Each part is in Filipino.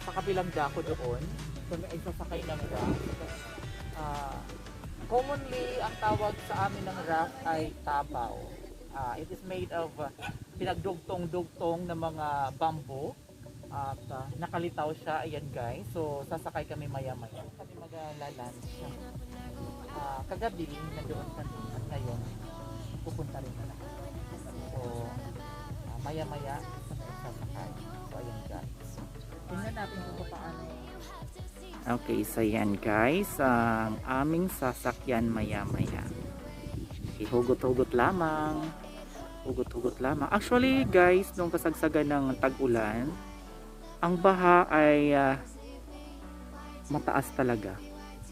sa kabilang dako doon. So may sasakay ng raft. Commonly, ang tawag sa amin ng raft ay tabaw. It is made of pinagdugtong-dugtong na mga bamboo. At nakalitaw siya, ayan guys. So sasakay kami maya-maya. Kami mag-lunch. Kagabi, nandoon kami. At ngayon, pupunta rin na. So maya-maya, sasakay. So ayan guys. Tingnan natin kung paano. Okay, so yan guys. Ang aming sasakyan maya-maya. Hugot-hugot lamang. Hugot-hugot lamang. Actually guys, nung kasagsagan ng tag-ulan, ang baha ay mataas talaga.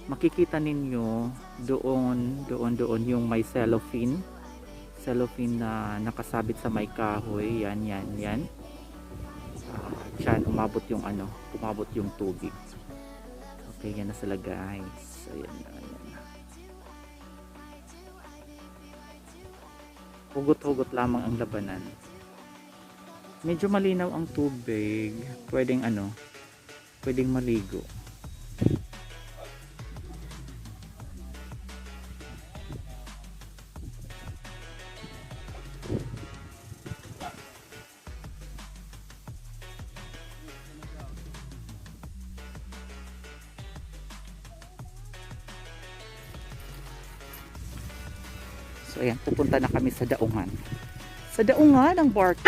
Makikita ninyo doon yung may cellophane na nakasabit sa may kahoy. Yan. Diyan umabot yung tubig. Okay, yan na sila guys. Ayan na. Hugot-hugot lamang ang labanan. Medyo malinaw ang tubig. Pwedeng maligo. So ayan, pupunta na kami sa daungan. Sa daungan ng barko.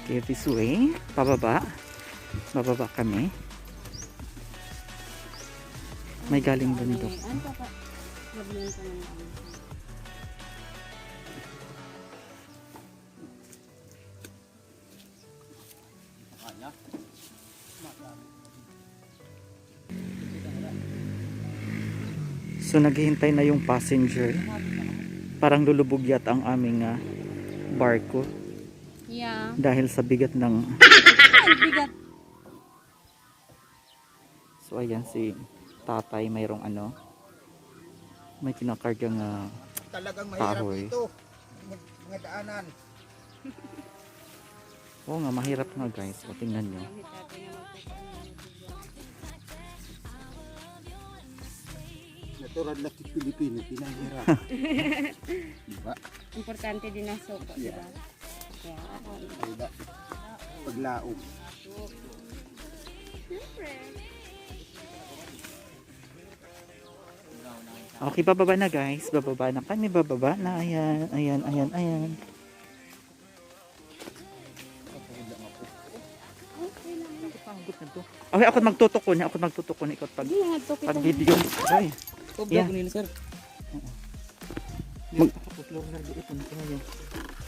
Okay, this way. Bababa kami. May galing bundok. So naghihintay na yung passenger. Parang lulubog yata ang aming barko. Yeah. Dahil sa bigat ng Bigat. So ayan si tatay, mayroong may kinakargang talagang mahirap kahoy. ito. Mga daanan. Oo nga, mahirap nga guys. O tingnan nyo. Natural na sa Pilipinas, pinahirap. Diba? Importante din ang soko, diba? Yeah. Diba? Paglaog. Okay, bababa na guys. Bababa na kami. Bababa na. Ayan. Okay, ako magtutukon. Ikaw pag video. Ay. Vlog nila sir.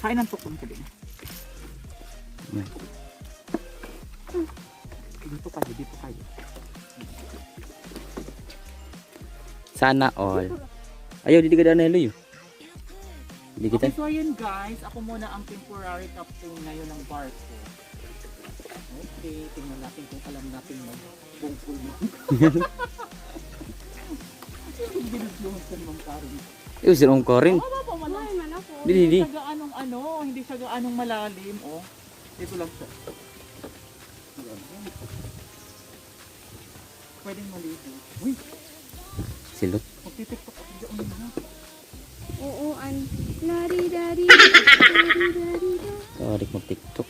Kain ang tukon ka din. Dito kayo. Sana all. Ayaw, di ka daan na yun. Di kita. Okay, so ayan guys. Ako muna ang temporary captain ngayon ng barko. Okay, tingnan natin kung alam natin magbungkul mo. Iyo, sirong ko rin. Di. Hindi siya gaanong malalim, oh. Dito lang siya. Pwedeng maligo. Uy, Silot. magtitiktok ako dyan na. Oo, lari-dari. Tawarik mo TikTok.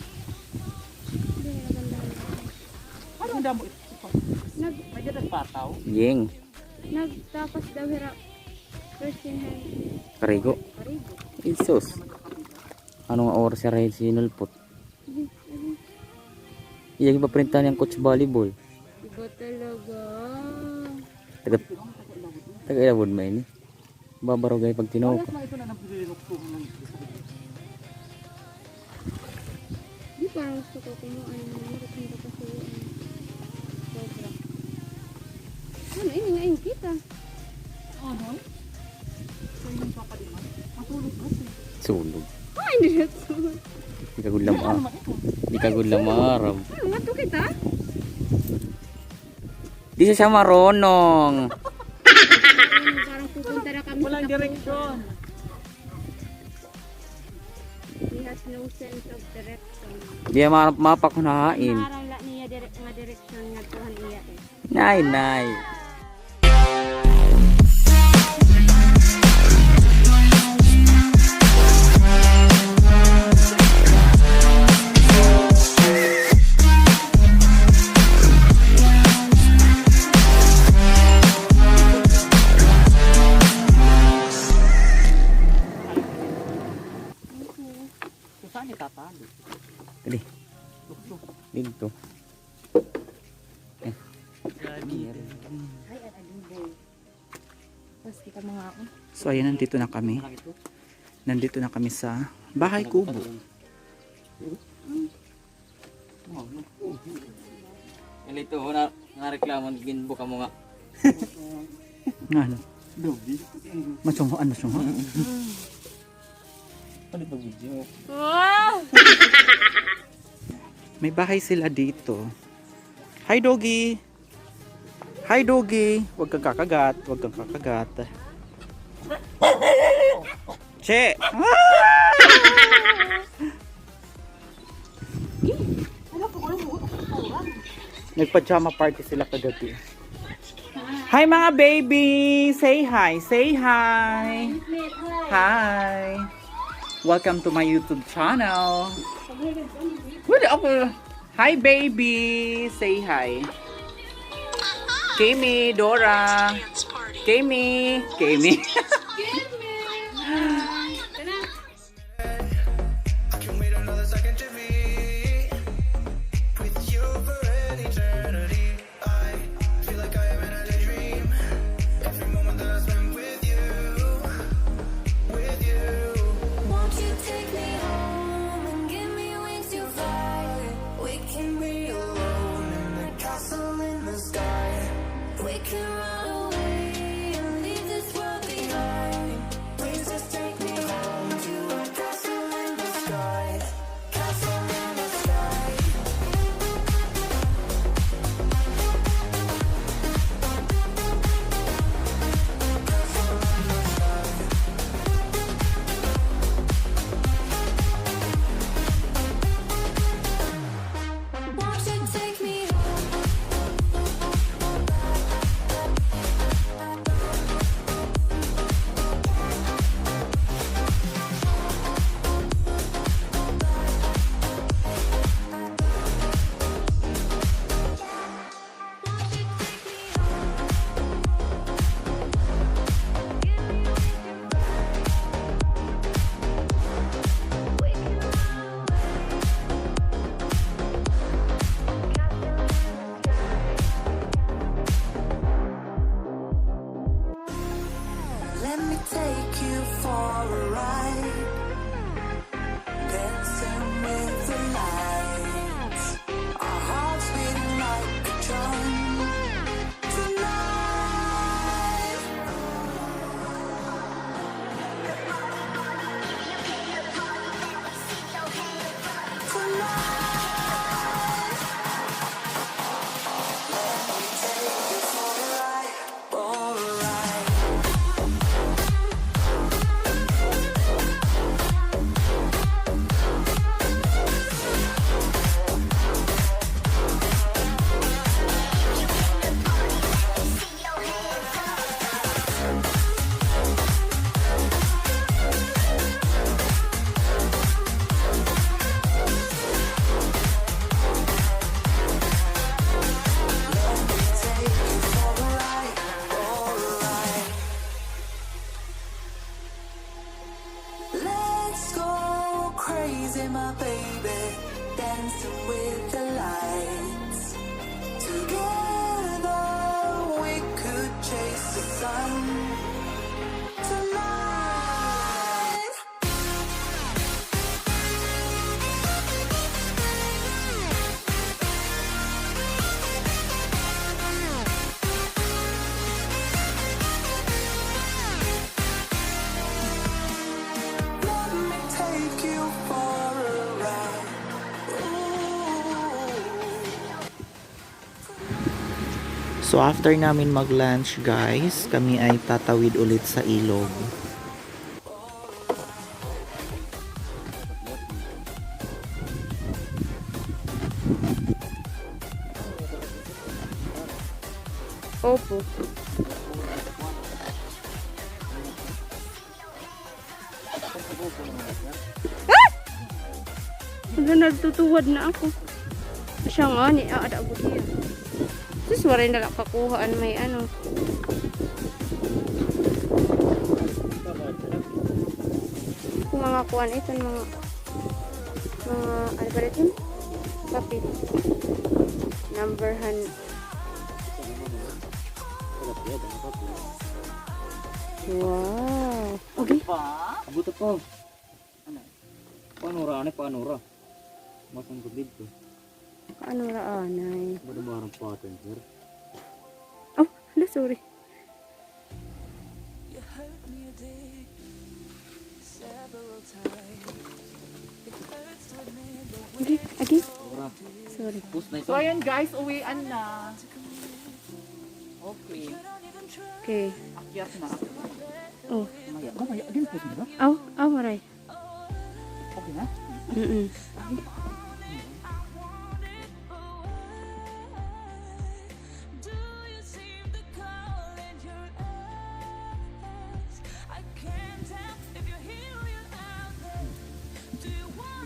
Ano ang damo ito? May ganang pataw? Yeng. Nagtapas daw hirap. First in hand. Karigo. Karigo. Isos. Anong oras siya rin sinulpot? Iyag ba printan yung coach volleyball? Iba talaga. Taga-ilabod mo ini. Babaro gay pag tinawag ko. Ito na nabulilok-tok ng Di parang gusto ko kumuha ng mga kasi sobra. Ano, ini ngayon kita. ano? So yung papaliman. Matulog kasi. Sulog. Ay, hindi na ito. Di ka gudlam Di ka gudlam araw. Ano, mato kita? Di siya marunong. Parang pupunta na kami Walang direksyon. Lihat no sense of direction. Di mapa ko nahain. Narang la niya nga direction nga tuhan iya eh. Nay, nay. So, saan itatali? Dali, Luksok. dito. Ay, adubo. Pas kita mga ako. So ayan, nandito na kami. Nandito na kami sa bahay kubo. Ito, na reklamo ginbo ka mo nga. Nga ano? Masungoan, masungoan. Ano ba video? Wow! May bahay sila dito. Hi, doggy! Hi, doggy! Huwag kang kakagat. Huwag kang kakagat. Che! Nagpajama party sila kagabi. Hi mga baby! Say hi! Say hi! Hi! Welcome to my YouTube channel. Wala ako. Hi baby! Say hi. Kami, Dora. Kami, Kami. Let me take you for a ride, dancing with the lights, our hearts beating like a drum tonight. Let me take you for a ride, for a ride. Let's go crazy, my baby, dancing with the lights. Together we could chase the sun tonight. Let me take you for a ride. Ooh. So after namin mag-lunch guys, kami ay tatawid ulit sa ilog. Opo. Ah! Wala, nagtutuwad na ako. Siya nga, ni ada ako siya. Sus, waray na lang kakuhaan may ano. Kung mga kuhan ito, mga ano ba ito? Kapit. Number han. Wow. Okay. Buto po. Ano? Panura, panura. Masang gudid ko. Ano raanay? Madamarang pattern, sir. Oh, hala, sorry. Okay, again. Ora. Sorry. Push na ito. So ayan guys, uwian na. Okay. Okay. Akyat na. Oh. Mamaya din po ba? Aw, maray. Okay na? Mm-mm.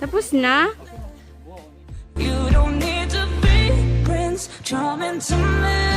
Tapos na? You don't need to be Prince Charming to me.